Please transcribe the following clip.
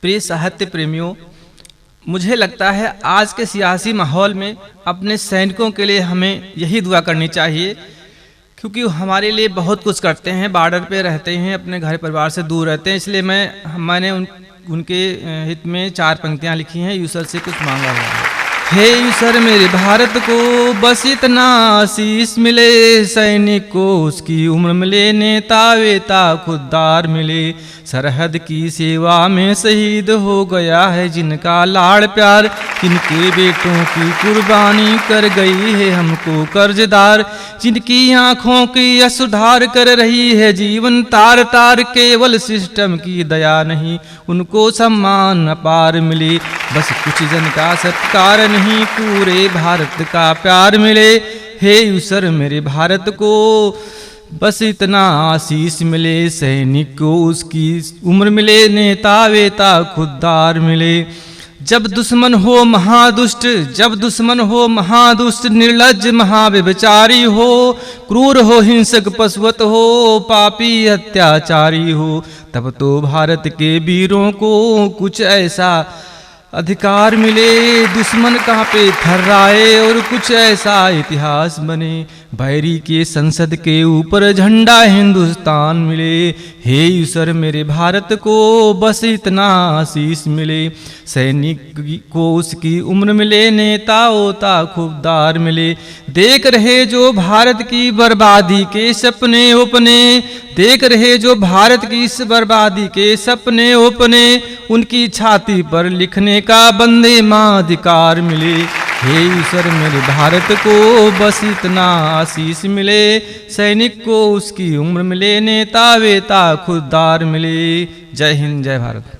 प्रिय साहित्य प्रेमियों, मुझे लगता है आज के सियासी माहौल में अपने सैनिकों के लिए हमें यही दुआ करनी चाहिए, क्योंकि हमारे लिए बहुत कुछ करते हैं, बॉर्डर पे रहते हैं, अपने घर परिवार से दूर रहते हैं। इसलिए मैंने उनके हित में 4 पंक्तियां लिखी हैं। ईश्वर से कुछ मांगा हुआ है। हे ईश्वर, मेरे भारत को बस इतना आशीष मिले, सैनिक को उसकी उम्र मिले, नेता वेता खुददार मिले, सरहद की सेवा में शहीद हो गया है जिनका लाड़ प्यार, जिनके बेटों की कुर्बानी कर गई है हमको कर्जदार, जिनकी आंखों की असुधार कर रही है जीवन तार तार, केवल सिस्टम की दया नहीं उनको सम्मान अपार मिले, बस कुछ जन का सत्कार नहीं पूरे भारत का प्यार मिले। हे ईश्वर, मेरे भारत को बस इतना आशीष मिले, सैनिक को उसकी उम्र मिले, नेता वेता खुददार मिले। जब दुश्मन हो महादुष्ट, जब दुश्मन हो महादुष्ट, निर्लज्ज महाव्यभिचारी हो, क्रूर हो हिंसक पशुवत हो, पापी अत्याचारी हो, तब तो भारत के वीरों को कुछ ऐसा अधिकार मिले, दुश्मन कांपे थर्राए और कुछ ऐसा इतिहास बने, बैरी के संसद के ऊपर झंडा हिंदुस्तान मिले। हे ईश्वर, मेरे भारत को बस इतना आशीष मिले, सैनिक को उसकी उम्र मिले, नेता ओता खुददार मिले। देख रहे जो भारत की बर्बादी के सपने उपने, देख रहे जो भारत की इस बर्बादी के सपने उपने, उनकी छाती पर लिखने का बंदे मां अधिकार मिले। हे ईश्वर, मेरे भारत को बस इतना आशीष मिले, सैनिक को उसकी उम्र मिले, नेता वेता खुददार मिले। जय हिंद, जय भारत।